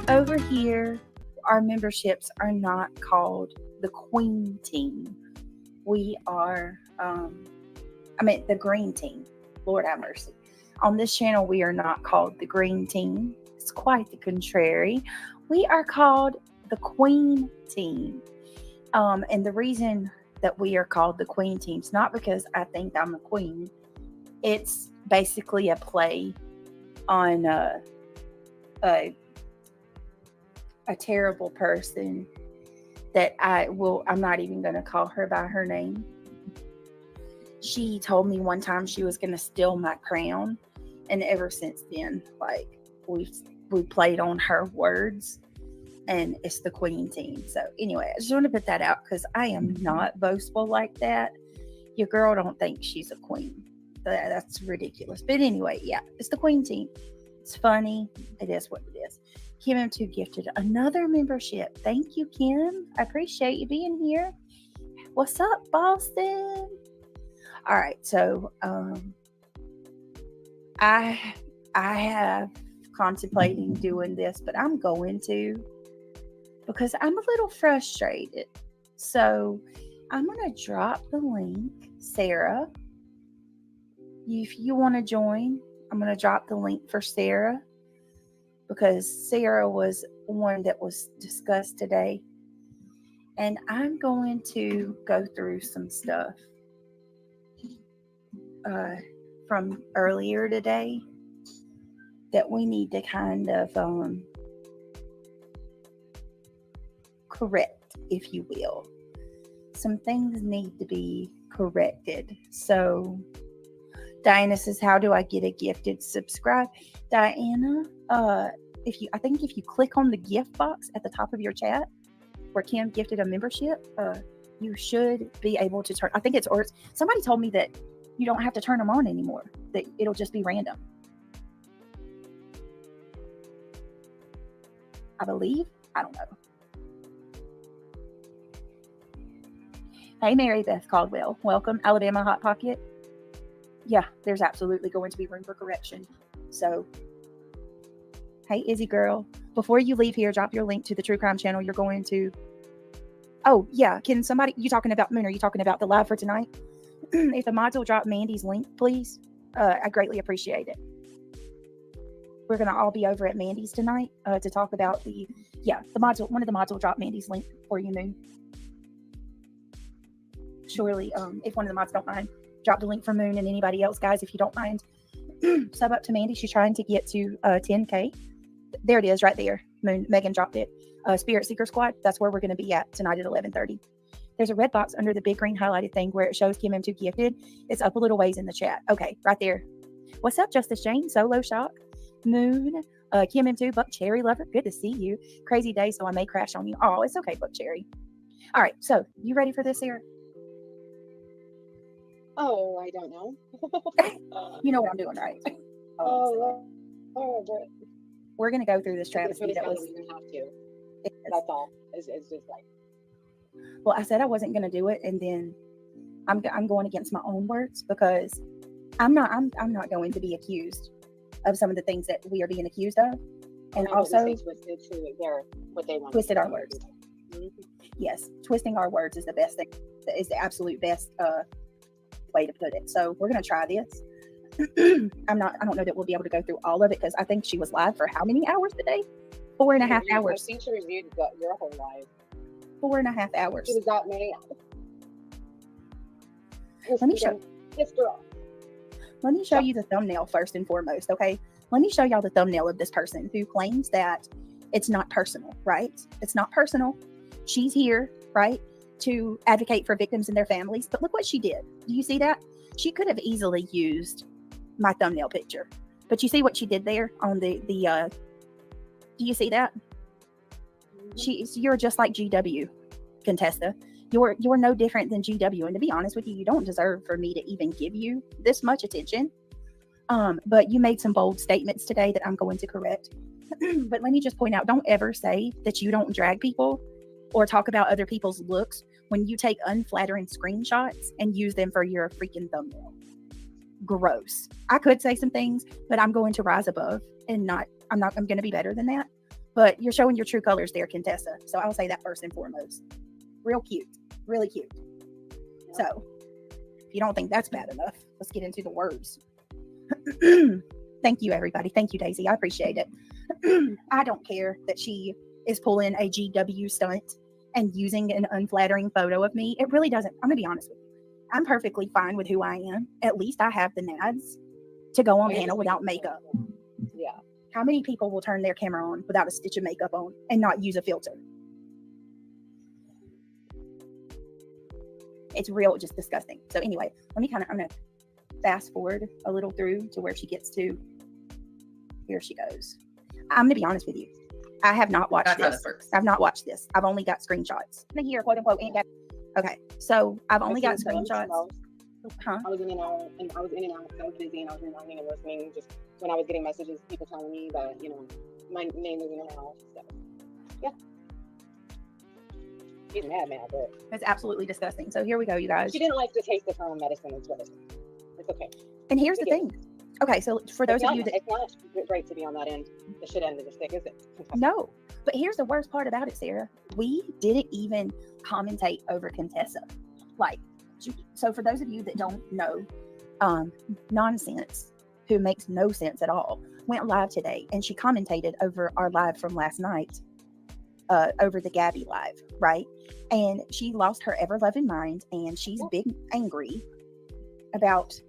Over here, our memberships are not called the Queen Team. We are, the Green Team. Lord have mercy. On this channel, we are not called the Green Team. It's quite the contrary. We are called the Queen Team. And the reason that we are called the Queen Team is not because I think I'm a queen. It's basically a play on a terrible person that I'm not even going to call her by her name. She told me one time she was going to steal my crown. And ever since then, we played on her words. And it's the Queen Team. So anyway, I just want to put that out because I am not boastful like that. Your girl don't think she's a queen. That's ridiculous. But anyway, yeah, it's the Queen Team. It's funny. It is what it is. Kim M2 gifted another membership. Thank you, Kim. I appreciate you being here. What's up, Boston? All right, so I have contemplating doing this, but I'm going to because I'm a little frustrated. So I'm going to drop the link, Sarah. If you want to join, I'm going to drop the link for Sarah because Sarah was one that was discussed today. And I'm going to go through some stuff from earlier today that we need to kind of correct, if you will. Some things need to be corrected. So Diana says, how do I get a gifted subscribe? Diana, if you click on the gift box at the top of your chat where Kim gifted a membership, you should be able to turn, somebody told me that you don't have to turn them on anymore, that it'll just be random. I believe. I don't know. Hey, Mary Beth Caldwell. Welcome, Alabama Hot Pocket. Yeah, there's absolutely going to be room for correction. So, hey, Izzy girl. Before you leave here, drop your link to the True Crime channel. You're going to... Oh, yeah. Can somebody... You talking about... Moon, are you talking about the live for tonight? If the mods will drop Mandy's link, please. I greatly appreciate it. We're going to all be over at Mandy's tonight to talk about the mods. One of the mods will drop Mandy's link for you, Moon. Surely, if one of the mods don't mind, drop the link for Moon and anybody else, guys, if you don't mind. Sub up to Mandy. She's trying to get to 10K. There it is right there. Moon, Megan dropped it. Spirit Seeker Squad. That's where we're going to be at tonight at 11:30. There's a red box under the big green highlighted thing where it shows Kim M2 gifted. It's up a little ways in the chat. Okay, right there. What's up, Justice Jane? Solo Shock. Moon. Kim M2. Buck Cherry Lover. Good to see you. Crazy day, so I may crash on you. Oh, it's okay, Buck Cherry. All right, so you ready for this, Sarah? Oh, I don't know. You know what I'm doing, right? We're going to go through this travesty that was... We have to. That's all. It's just like... Well, I said I wasn't going to do it, and then I'm going against my own words because I'm not going to be accused of some of the things that we are being accused of, and also twisted our words. Mm-hmm. Yes, twisting our words is the best thing. Is the absolute best way to put it. So we're going to try this. I don't know that we'll be able to go through all of it because I think she was live for how many hours today? 4.5 hours. I think she reviewed your whole life. 4.5 hours. She was that many hours. Let me show you the thumbnail first and foremost, okay? Let me show y'all the thumbnail of this person who claims that it's not personal, right? It's not personal. She's here, right, to advocate for victims and their families. But look what she did. Do you see that? She could have easily used my thumbnail picture. But you see what she did there on the do you see that? You're just like GW, Contessa. You're no different than GW. And to be honest with you, you don't deserve for me to even give you this much attention. But you made some bold statements today that I'm going to correct. But let me just point out, don't ever say that you don't drag people or talk about other people's looks when you take unflattering screenshots and use them for your freaking thumbnail. gross. I could say some things, but I'm going to rise above and I'm going to be better than that. But you're showing your true colors there, Contessa. So I'll say that first and foremost. Real cute. Really cute. So if you don't think that's bad enough, let's get into the words. Thank you, everybody. Thank you, Daisy. I appreciate it. I don't care that she is pulling a GW stunt and using an unflattering photo of me. It really doesn't. I'm going to be honest with you. I'm perfectly fine with who I am. At least I have the nads to go on panel without makeup. Yeah. How many people will turn their camera on without a stitch of makeup on and not use a filter? It's real, just disgusting. So anyway, I'm going to fast forward a little through to where she gets to. Here she goes. I'm going to be honest with you. I have not watched this. I've not watched this. I've only got screenshots. Here, quote unquote. Okay, so I've only got screenshots. Huh? I was in and out, so busy, and I was rewinding and listening. Just when I was getting messages, people telling me that my name was in her house. So yeah, she's mad, but it's absolutely disgusting. So here we go, you guys. She didn't like the taste of her own medicine. It's okay. And here's the thing. Okay, so for those of you that it's not great to be on that end, the shit end of the stick, is it? No, but here's the worst part about it, Sarah. We didn't even commentate over Contessa. Like, so for those of you that don't know, Nonsense, who makes no sense at all, went live today, and she commentated over our live from last night, over the Gabby live, right? And she lost her ever-loving mind, and she's big angry about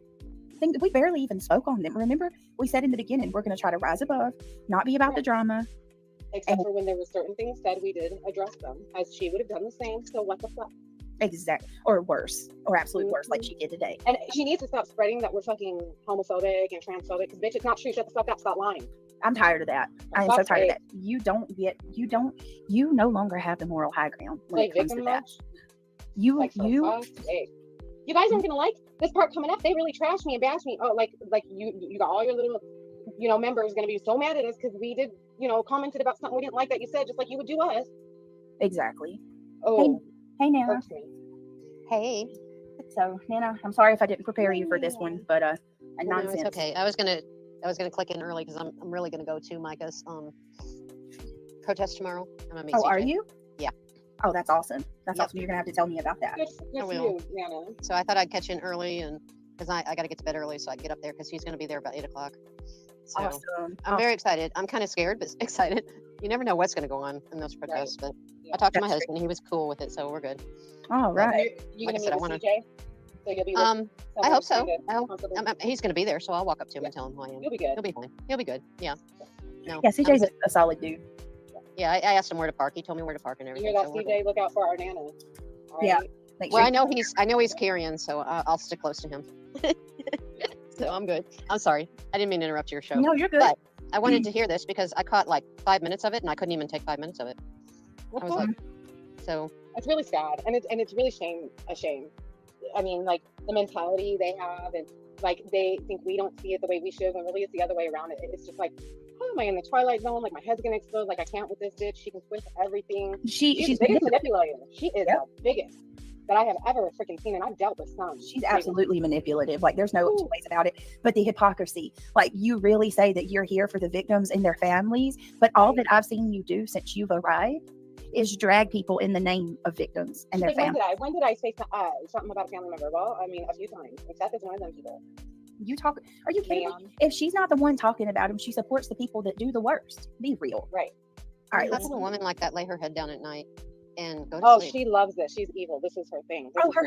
things that we barely even spoke on them. Remember, we said in the beginning, we're going to try to rise above, not be about the drama. Except for when there were certain things said, we did address them, as she would have done the same. So what the fuck? Exactly. Or worse, or absolute worse, like she did today. And she needs to stop spreading that we're fucking homophobic and transphobic, because bitch, it's not true. Shut the fuck up. Stop lying. I'm tired of that. I am so tired of that. You no longer have the moral high ground when it comes to that. You guys aren't gonna like this part coming up. They really trashed me and bashed me. Oh, like you got all your little, members gonna be so mad at us because we did, commented about something we didn't like that you said, just like you would do us. Exactly. Oh, hey Nana. Hey. So Nana, I'm sorry if I didn't prepare you for this one, but nonsense. It's okay. I was gonna click in early because I'm really gonna go to Micah's protest tomorrow. I'm gonna meet CJ. Are you? Yeah. Oh, that's awesome. That's awesome. You're gonna have to tell me about that. Good for you, Nana. So I thought I'd catch in early, and because I got to get to bed early so I can get up there because he's gonna be there about 8:00. So awesome. I'm very excited. I'm kind of scared, but excited. You never know what's gonna go on in those protests, but I talked to my husband. He was cool with it, so we're good. All right. You gonna meet CJ? So you'll be with I hope so. He's going to be there, so I'll walk up to him and tell him who I am. You'll be good. He'll be fine. He'll be good. Yeah. No. Yeah, CJ's a solid dude. Yeah, I asked him where to park. He told me where to park and everything. You hear that, CJ? Look out for our Nana. Yeah. Well, I know he's carrying, so I'll stick close to him. So I'm good. I'm sorry. I didn't mean to interrupt your show. No, you're good. But I wanted to hear this because I caught like 5 minutes of it, and I couldn't even take 5 minutes of it. I was like, so. It's really sad, and it's really a shame. I mean, like the mentality they have, and like they think we don't see it the way we should, and really it's the other way around. It's just like, oh, am I in the twilight zone? Like my head's gonna explode. Like I can't with this bitch. She can twist everything. She's the biggest manipulator. She is the biggest that I have ever freaking seen, and I've dealt with some. She's absolutely manipulative. Like there's no two ways about it. But the hypocrisy, like you really say that you're here for the victims and their families, but all that I've seen you do since you've arrived is drag people in the name of victims and their families. When did I say something about a family member? Well, I mean, a few times. Seth is one of them people. Are you kidding me? If she's not the one talking about him, she supports the people that do the worst. Be real. Right. All right. How can a woman like that lay her head down at night and go to sleep? She loves this. She's evil. This is her thing. Her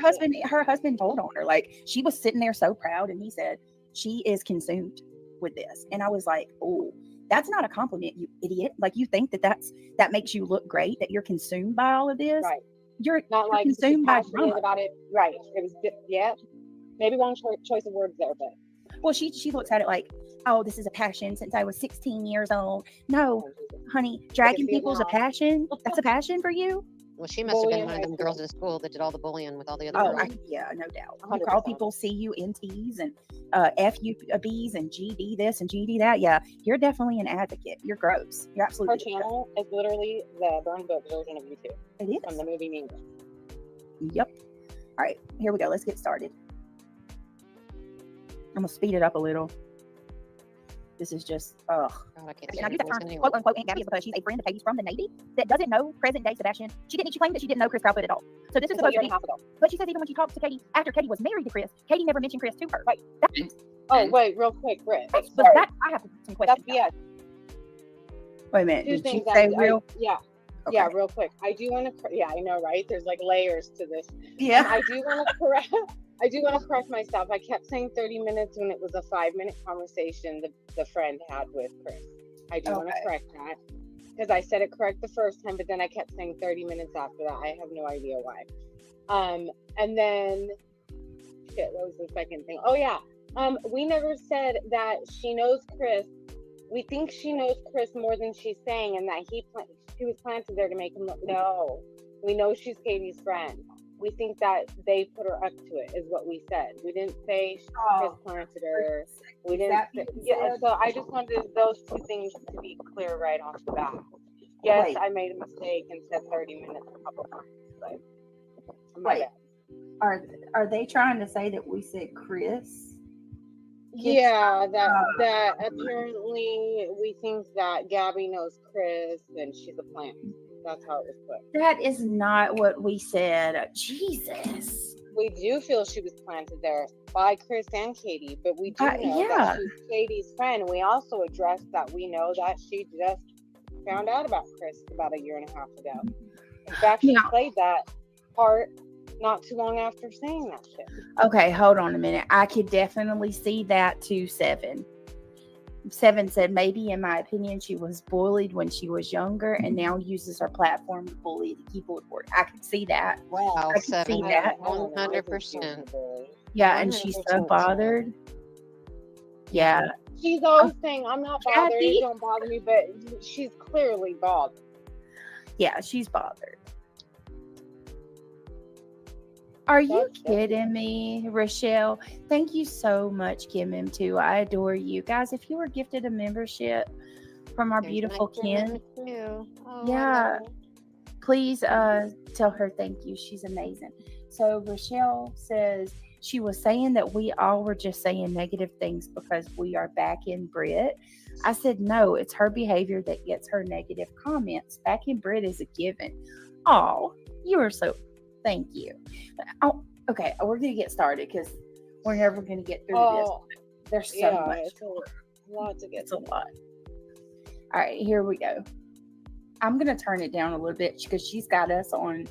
husband told on her. Like she was sitting there so proud, and he said she is consumed with this. And I was like, oh, that's not a compliment, you idiot. Like you think that makes you look great, that you're consumed by all of this. Right. You're not like consumed by drama about it. Right. It was maybe wrong choice of words there, but well, she looks at it like, oh, this is a passion since I was 16 years old. No, honey, dragging people's a passion. That's a passion for you. Well, she must have been one of them girls in school that did all the bullying with all the other girls. No doubt. You call people CUNTs and FUBs and GD this and GD that. Yeah, you're definitely an advocate. You're gross. You're absolutely. Her channel is literally the burn book version of YouTube. It is. From the movie Mean Girls. Yep. All right, here we go. Let's get started. I'm gonna speed it up a little. This is just, ugh. God, I can't And I use that term, anyway. quote unquote, Aunt Gabby, is because she's a friend of Katie's from the Navy that doesn't know present day Sebastian. She claimed that she didn't know Chris Proudfoot at all. So this is Until a supposed year to and be, a half ago. but she says even when she talked to Katie after Katie was married to Chris, Katie never mentioned Chris to her. Right. That's, Oh, wait, real quick, Britt. but Sorry. that, I have some questions. That's BS. Wait a minute, Two did things you say real? yeah. Okay. Yeah, real quick. I do want to, yeah, I know, right? There's like layers to this. Yeah. I do want to correct myself. I kept saying 30 minutes when it was a 5-minute conversation the friend had with Chris. I do want to correct that because I said it correct the first time, but then I kept saying 30 minutes after that. I have no idea why. And then, shit, what was the second thing? Oh yeah. We never said that she knows Chris. We think she knows Chris more than she's saying, and that she was planted there to make him look. No, we know she's Katie's friend. We think that they put her up to it, is what we said. We didn't say Chris planted her. We didn't. Yeah. So I just wanted those two things to be clear right off the bat. Yes, Wait. I made a mistake and said 30 minutes a couple times, but Wait. Are they trying to say that we said Chris? Yeah, that apparently we think that Gabby knows Chris and she's a plant. That's how it was put. That is not what we said. Jesus. We do feel she was planted there by Chris and Katie, but we do know that she's Katie's friend. We also addressed that we know that she just found out about Chris about 1.5 years ago. In fact, she played that part not too long after saying that shit. Okay, hold on a minute. I could definitely see that to 7. 7 said, maybe in my opinion, she was bullied when she was younger and now uses her platform to bully the keyboard warrior. I could see that. Wow, I could 7. see that. 100%. Yeah, and she's so bothered. Yeah. She's always saying, I'm not bothered, Kathy? it don't bother me, but she's clearly bothered. Yeah, she's bothered. Are you kidding me, Rochelle? Thank you so much, Kim M2. I adore you. Guys, if you were gifted a membership from our beautiful Kim, please tell her thank you. She's amazing. So Rochelle says she was saying that we all were just saying negative things because we are back in Brit. I said, no, it's her behavior that gets her negative comments. Back in Brit is a given. Oh, you are so... Thank you. Oh, okay. We're going to get started because we're never going to get through this. There's so much. It's a lot to get. It's a lot. All right, here we go. I'm going to turn it down a little bit because she's got us on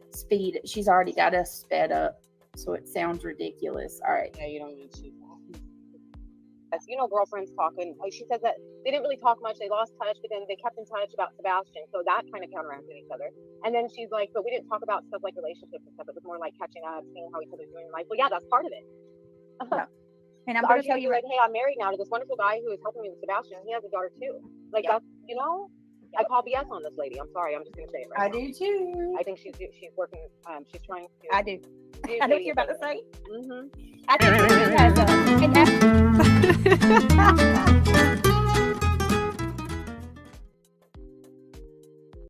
speed. She's already got us sped up, so it sounds ridiculous. All right. Yeah, you don't need to. As you know, girlfriends talking. She said that they didn't really talk much. They lost touch, but then they kept in touch about Sebastian. So that kind of counteracted each other. And then she's like, but we didn't talk about stuff like relationships and stuff. It was more like catching up, seeing how each other's doing in life. Well, yeah, that's part of it. Yeah. And I'm so going to tell you, like, hey, I'm married now to this wonderful guy who is helping me with Sebastian. He has a daughter too. Like that's, you know, I call BS on this lady. I'm sorry. I'm just going to say it right now. do too. I think she's working. She's trying to. I do. I know what you're about to say. Mm-hmm. I think she has a...